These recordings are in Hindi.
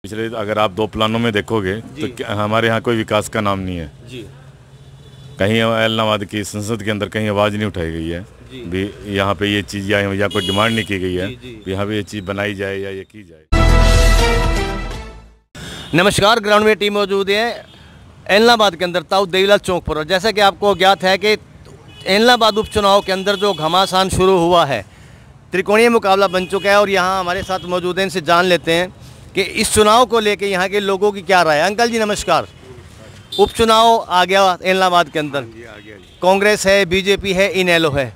पिछले अगर आप 2 प्लानों में देखोगे तो हमारे यहाँ कोई विकास का नाम नहीं है जी। कहीं ऐलनाबाद की संसद के अंदर कहीं आवाज़ नहीं उठाई गई है भी यहाँ पे ये चीज़ या कोई डिमांड नहीं की गई है भी यहाँ पे ये चीज़ बनाई जाए या ये की जाए। नमस्कार, ग्राउंड में टीम मौजूद है ऐलनाबाद के अंदर ताऊ देवीलाल चौक पर। जैसा कि आपको ज्ञात है कि ऐलनाबाद उपचुनाव के अंदर जो घमासान शुरू हुआ है, त्रिकोणीय मुकाबला बन चुका है और यहाँ हमारे साथ मौजूद हैं, इनसे जान लेते हैं कि इस चुनाव को लेके यहाँ के लोगों की क्या राय है। अंकल जी नमस्कार। उपचुनाव आ गया ऐलनाबाद के अंदर, कांग्रेस है, बीजेपी है, इनेलो है,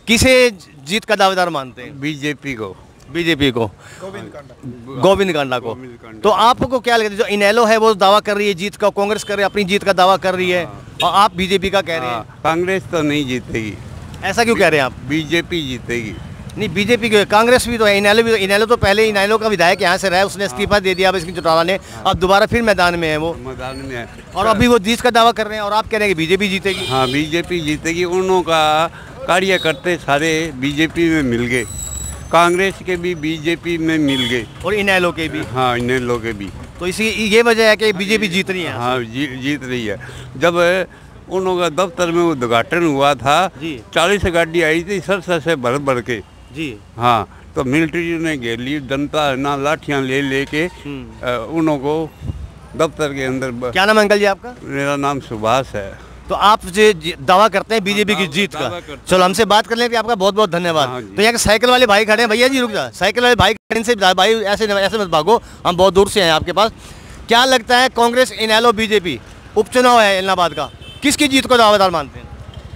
किसे जीत का दावेदार मानते हैं? बीजेपी को गोविंद कांडा को। तो आपको क्या लगता है, जो इनेलो है वो दावा कर रही है जीत का, कांग्रेस कर रही है अपनी जीत का दावा कर रही है और आप बीजेपी का कह रहे हैं? कांग्रेस तो नहीं जीतेगी। ऐसा क्यों कह रहे हैं आप? बीजेपी जीतेगी। नहीं, बीजेपी की, कांग्रेस भी तो है, इनेलो भी तो। इनेलो तो पहले इनेलो का विधायक यहाँ से रहा है, उसने इस्तीफा दे दिया अब इसकी चौटाला ने, अब दोबारा फिर मैदान में है वो, मैदान में है और अभी वो जीत का दावा कर रहे हैं और आप कह रहे हैं कि बीजेपी जीतेगी। हाँ, बीजेपी जीतेगी। उन्हों का कार्यकर्ता सारे बीजेपी में मिल गए, कांग्रेस के भी बीजेपी में मिल गए और इनेलो के भी। हाँ, इनेलो के भी। तो इसी ये वजह है कि बीजेपी जीत रही है। हाँ, जीत रही है। जब उन्हों का दफ्तर में उद्घाटन हुआ था, 40 गाड़ी आई थी सर से भर के जी। हाँ, तो मिलिट्री ने घेर ली, जनता ना लाठियाँ ले लेके उन्हों को दफ्तर के अंदर। क्या नाम अंकल जी आपका? मेरा नाम सुभाष है। तो आप जो दावा करते हैं बीजेपी की जीत का, चलो हमसे बात कर लें कि आपका बहुत बहुत धन्यवाद। तो यहाँ के साइकिल वाले भाई खड़े हैं, भैया जी रुक जा, साइकिल वाले भाई खड़े, इनसे भाई ऐसे मत भागो, हम बहुत दूर से हैं आपके पास। क्या लगता है, कांग्रेस, इनेलो, बीजेपी, उपचुनाव है ऐलनाबाद का, किसकी जीत को दावेदार मानते हैं?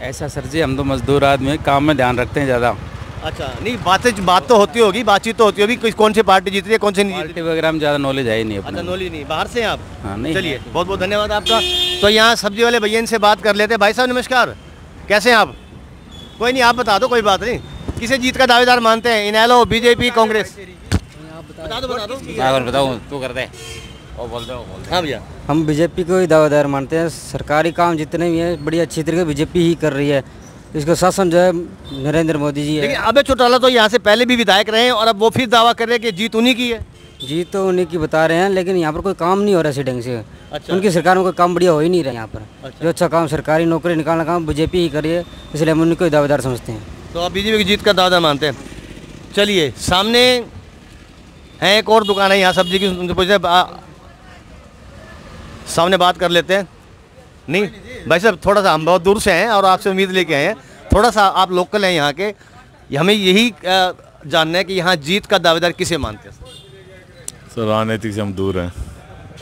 ऐसा सर जी, हम तो मजदूर आदमी, काम में ध्यान रखते हैं ज़्यादा। अच्छा, नहीं बात तो होती होगी, बातचीत तो होती होगी, कौन सी पार्टी जीत रही है, कौन सी नहीं जीत रही वगैरह में ज़्यादा नॉलेज है ही नहीं। अच्छा, नॉलेज नहीं, बाहर से हैं आप? हाँ, नहीं। चलिए, बहुत बहुत धन्यवाद आपका। तो यहाँ सब्जी वाले भैया इनसे बात कर लेते हैं। भाई साहब नमस्कार, कैसे हैं आप? कोई नहीं, आप बता दो, कोई बात नहीं। किसे जीत का दावेदार मानते हैं, इनेलो, बीजेपी, कांग्रेस? बता दो। बताओ तू कर दे। हाँ भैया, हम बीजेपी को ही दावेदार मानते हैं। सरकारी काम जितने भी हैं बड़ी अच्छी तरीके बीजेपी ही कर रही है। इसका शासन जो है नरेंद्र मोदी जी है। लेकिन अबे चौटाला तो यहाँ से पहले भी विधायक रहे हैं और अब वो फिर दावा कर रहे हैं कि जीत उन्हीं की है। जीत तो उन्हीं की बता रहे हैं, लेकिन यहाँ पर कोई काम नहीं हो रहा है ढंग से। अच्छा। उनकी सरकार में कोई काम बढ़िया हो ही नहीं रहा यहाँ पर। अच्छा। जो अच्छा काम, सरकारी नौकरी निकालना काम बीजेपी ही कर रही है, इसलिए हम उन्हीं को ही दावेदार समझते हैं। तो आप बीजेपी की जीत का दावेदार मानते हैं। चलिए, सामने है एक और दुकान है यहाँ सब्जी की, उनसे पूछे, सामने बात कर लेते हैं। नहीं भाई साहब, थोड़ा सा हम बहुत दूर से हैं और आपसे उम्मीद लेके आए हैं, थोड़ा सा आप लोकल हैं यहाँ के, हमें यही जानना है कि यहाँ जीत का दावेदार किसे मानते हैं? सर, राजनीतिक से हम दूर हैं।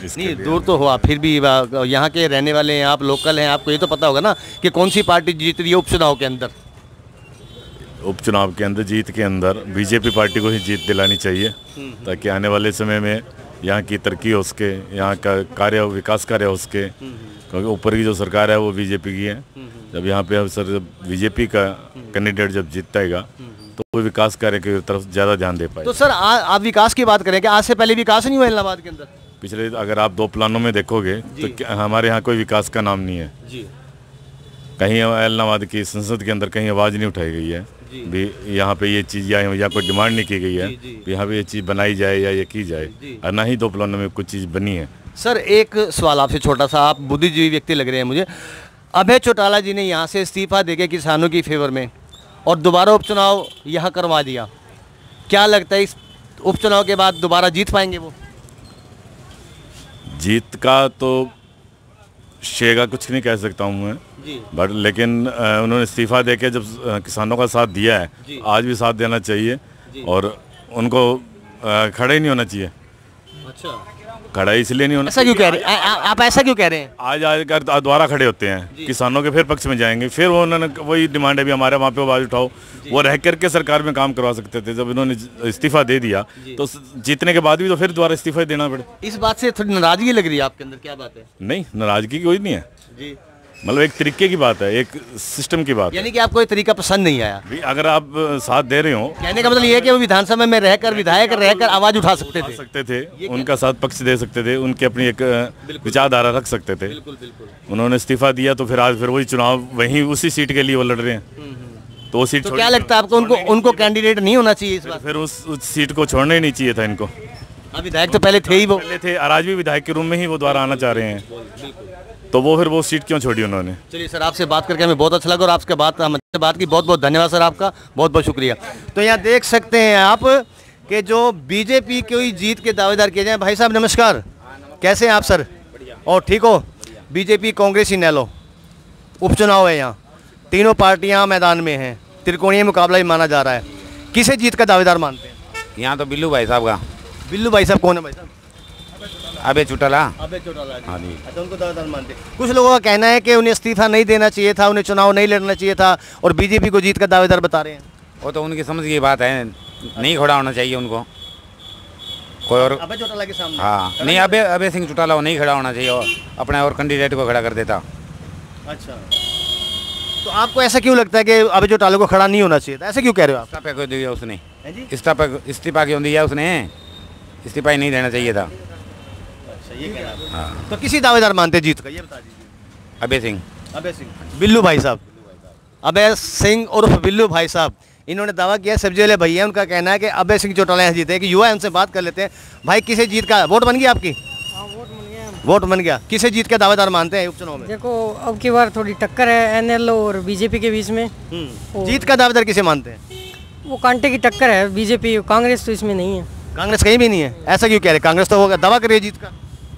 नहीं, दूर तो हुआ, फिर भी यहाँ के रहने वाले हैं, आप लोकल हैं, आपको ये तो पता होगा ना कि कौन सी पार्टी जीत रही है उपचुनाव के अंदर? उपचुनाव के अंदर जीत के अंदर बीजेपी पार्टी को ही जीत दिलानी चाहिए, ताकि आने वाले समय में यहाँ की तरक्की हो सके, यहाँ का कार्य विकास कार्य हो सके। क्योंकि ऊपर की जो सरकार है वो बीजेपी की है। जब यहाँ पे सर बीजेपी का कैंडिडेट जब जीतेगा तो वो विकास कार्य की तरफ ज़्यादा ध्यान दे पाए। तो सर आप विकास की बात करें कि आज से पहले विकास नहीं हुआ ऐलनाबाद के अंदर? पिछले अगर आप 2 प्लानों में देखोगे तो हमारे यहाँ कोई विकास का नाम नहीं है जी। कहीं ऐलनाबाद की संसद के अंदर कहीं आवाज़ नहीं उठाई गई है भी यहाँ पे ये चीज़ या कोई डिमांड नहीं की गई है भी यहाँ पे ये चीज़ बनाई जाए या ये की जाए, और ना ही 2 प्लानों में कुछ चीज़ बनी है। सर, एक सवाल आपसे छोटा सा, आप बुद्धिजीवी व्यक्ति लग रहे हैं मुझे। अभय चौटाला जी ने यहाँ से इस्तीफा देके किसानों की फेवर में और दोबारा उपचुनाव यहाँ करवा दिया, क्या लगता है इस उपचुनाव के बाद दोबारा जीत पाएंगे वो? जीत का तो शेर का कुछ नहीं कह सकता हूँ मैं, बट लेकिन उन्होंने इस्तीफा देके जब किसानों का साथ दिया है, आज भी साथ देना चाहिए और उनको खड़े ही नहीं होना चाहिए। अच्छा, खड़ा इसलिए नहीं होना। ऐसा क्यों कह रहे हैं आप? ऐसा क्यों कह रहे हैं? आज आकर दोबारा खड़े होते हैं, किसानों के फिर पक्ष में जाएंगे, फिर वो उन्होंने वही डिमांड है भी हमारे वहाँ पे आवाज़ उठाओ। वो रह करके सरकार में काम करवा सकते थे, जब इन्होंने इस्तीफा दे दिया तो जीतने के बाद भी तो फिर दोबारा इस्तीफा देना पड़े। इस बात से थोड़ी नाराजगी लग रही है आपके अंदर, क्या बात है? नहीं, नाराजगी कोई नहीं है जी, मतलब एक तरीके की बात है, एक सिस्टम की बात। यानी कि आपको ये तरीका पसंद नहीं आया? अगर आप साथ दे रहे हो, कहने का मतलब ये है कि वो विधानसभा में रहकर विधायक रहकर आवाज उठा सकते थे, उनका साथ पक्ष दे सकते थे, उनकी अपनी एक विचारधारा रख सकते थे। उन्होंने इस्तीफा दिया तो फिर आज फिर वही चुनाव वहीं उसी सीट के लिए वो लड़ रहे हैं। तो वो सीट, तो क्या लगता है आपको उनको कैंडिडेट नहीं होना चाहिए इस बार? फिर उस सीट को छोड़ना ही नहीं चाहिए था इनको। अब विधायक तो पहले थे ही, वो पहले थे, आज भी विधायक के रूम में ही वो दोबारा आना चाह रहे हैं, तो वो फिर वो सीट क्यों छोड़ी उन्होंने। चलिए सर, आपसे बात करके हमें बहुत अच्छा लगा और आपसे बात की बहुत बहुत धन्यवाद सर, आपका बहुत बहुत शुक्रिया। तो यहाँ देख सकते हैं आप कि जो बीजेपी की जीत के दावेदार किए जाए। भाई साहब नमस्कार, कैसे हैं आप सर? और ठीक हो? बीजेपी कांग्रेस इनेलो उपचुनाव है, यहाँ तीनों पार्टियाँ मैदान में हैं, त्रिकोणीय मुकाबला ही माना जा रहा है। किसे जीत का दावेदार मानते हैं? यहाँ तो बिल्लू भाई साहब का। बिल्लू भाई साहब कौन है भाई साहब? अबे चौटाला। अबे चौटाला जी। हाँ जी। अच्छा, उनको दावेदार मानते हैं। कुछ लोगों का कहना है कि उन्हें इस्तीफा नहीं देना चाहिए था, उन्हें चुनाव नहीं लड़ना चाहिए था, और बीजेपी को जीत का दावेदार बता रहे हैं। वो तो उनकी समझ की बात है, नहीं खड़ा होना चाहिए उनको कोई और। अबे चौटाला के सामने? हाँ, नहीं अबे सिंह चौटाला वो नहीं खड़ा होना चाहिए, और अपने और कैंडिडेट को खड़ा कर देता। अच्छा, तो आपको ऐसा क्यों लगता है कि अबे चौटाला को खड़ा नहीं होना चाहिए था? ऐसा क्यों कह रहे हो आप? इस्तीफा क्यों दिया उसने? हैं जी? इस्तीफा क्यों दिया उसने? इस्तीफा ही नहीं देना चाहिए था। अच्छा, ये कह रहा है। हाँ। तो किसी दावेदार मानते हैं जीत का, ये बता दीजिए। अबे सिंह। अबे सिंह, बिल्लू भाई साहब, अबे सिंह उर्फ बिल्लू भाई साहब, इन्होंने दावा किया। सब्जी वाले भैया, उनका कहना है कि अबे सिंह चौटाला यहाँ जीते, कि युवा है, उनसे बात कर लेते हैं। भाई किसे जीत का वोट बन गया आपकी? वोट बन गया। किसे जीत के दावेदार मानते हैं उपचुनाव में? देखो अब की बार थोड़ी टक्कर है एनएलओ और बीजेपी के बीच में। जीत का दावेदार किसे मानते हैं? वो कांटे की टक्कर है, बीजेपी कांग्रेस तो इसमें नहीं है। कांग्रेस कहीं भी नहीं है? ऐसा क्यों कह रहे? कांग्रेस तो होगा, दावा करिए जीत का।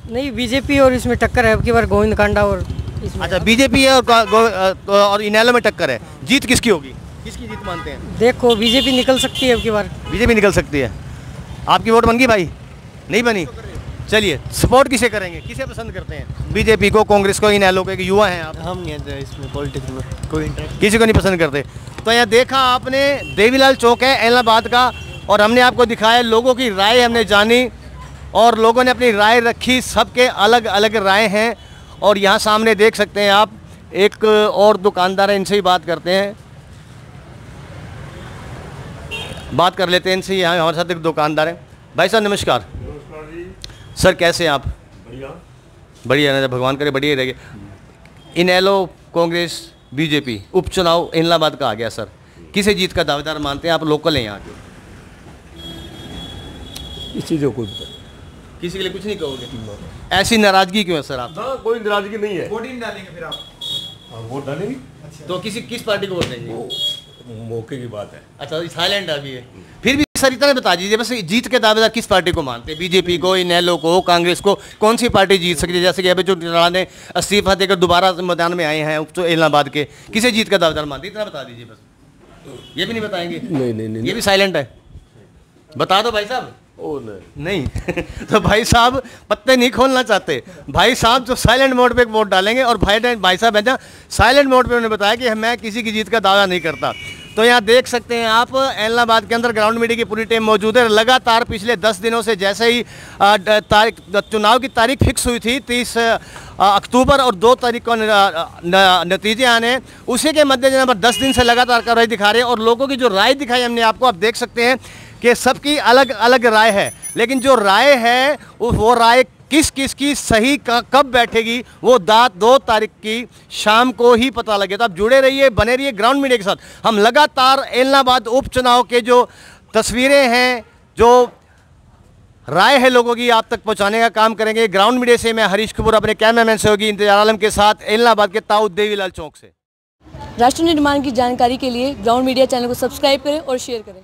नहीं, बीजेपी और इसमें टक्कर है अब की बार, गोविंद कांडा और इसमें। अच्छा, बीजेपी है और इनेलो में टक्कर है, जीत किसकी होगी? किसकी जीत मानते हैं? देखो बीजेपी निकल सकती है अब की बार। बीजेपी निकल सकती है। आपकी वोट बन गई भाई? नहीं बनी? चलिए, सपोर्ट किसे करेंगे, किसे पसंद करते हैं? बीजेपी को, कांग्रेस को, इनेलो को? युवा हैं आप? हम नहीं है इसमें पॉलिटिक्स में कोई इंटरेस्ट, किसी को नहीं पसंद करते। तो यहाँ देखा आपने, देवीलाल चौक है इलाहाबाद का, और हमने आपको दिखाया, लोगों की राय हमने जानी और लोगों ने अपनी राय रखी। सबके अलग अलग राय हैं। और यहाँ सामने देख सकते हैं आप, एक और दुकानदार है, इनसे ही बात करते हैं, बात कर लेते हैं इनसे। यहाँ हमारे साथ एक दुकानदार है। भाई साहब नमस्कार। सर कैसे हैं आप? बढ़िया ना, भगवान करे बढ़िया रहेंगे। इनेलो, कांग्रेस, बीजेपी उपचुनाव इलाहाबाद का आ गया सर, किसे जीत का दावेदार मानते हैं आप? लोकल हैं यहाँ के। इस चीज़ को कोई पता किसी के लिए कुछ नहीं कहोगे? ऐसी नाराजगी क्यों है सर आप? ना, कोई नाराजगी नहीं है। वोट नहीं डालेंगे फिर आप? हाँ, वोट डालेंगे। तो किस पार्टी को वोट देंगे? मौके की बात है। अच्छा, साइलेंट अभी है। फिर भी सर इतना बता दीजिए बस, जीत के दावेदार किस पार्टी को मानते हैं? बीजेपी को, इनेलो को, कांग्रेस को? कौन सी पार्टी जीत सकती है? जैसे कि अभी जो चौटाला ने इस्तीफा देकर दोबारा मैदान में आए हैं इलाहाबाद के, किसे जीत का दावेदार मानते हैं? इतना बता दीजिए बस। ये भी नहीं बताएंगे? नहीं, ये भी साइलेंट है। बता दो भाई साहब। ओ नहीं तो भाई साहब पत्ते नहीं खोलना चाहते। भाई साहब जो साइलेंट मोड पे वोट डालेंगे, और भाई साहब है साइलेंट मोड पे उन्होंने बताया कि मैं किसी की जीत का दावा नहीं करता। तो यहाँ देख सकते हैं आप, इलाहाबाद के अंदर ग्राउंड मीडिया की पूरी टीम मौजूद है। लगातार पिछले 10 दिनों से, जैसे ही चुनाव की तारीख फिक्स हुई थी 30 अक्टूबर और 2 तारीख को नतीजे आने, उसी के मद्देनजर 10 दिन से लगातार कार्रवाई दिखा रहे हैं। और लोगों की जो राय दिखाई हमने आपको, आप देख सकते हैं कि सबकी अलग अलग राय है, लेकिन जो राय है वो राय किस की सही कब बैठेगी, वो 2 तारीख की शाम को ही पता लगे। तो आप जुड़े रहिए, बने रहिए ग्राउंड मीडिया के साथ। हम लगातार इलाहाबाद उपचुनाव के जो तस्वीरें हैं, जो राय है लोगों की, आप तक पहुंचाने का काम करेंगे। ग्राउंड मीडिया से मैं हरीश कपूर अपने कैमरामैन सहयोगी इंतजार आलम के साथ इलाहाबाद के ताऊ देवीलाल चौक से। राष्ट्र निर्माण की जानकारी के लिए ग्राउंड मीडिया चैनल को सब्सक्राइब करें और शेयर करें।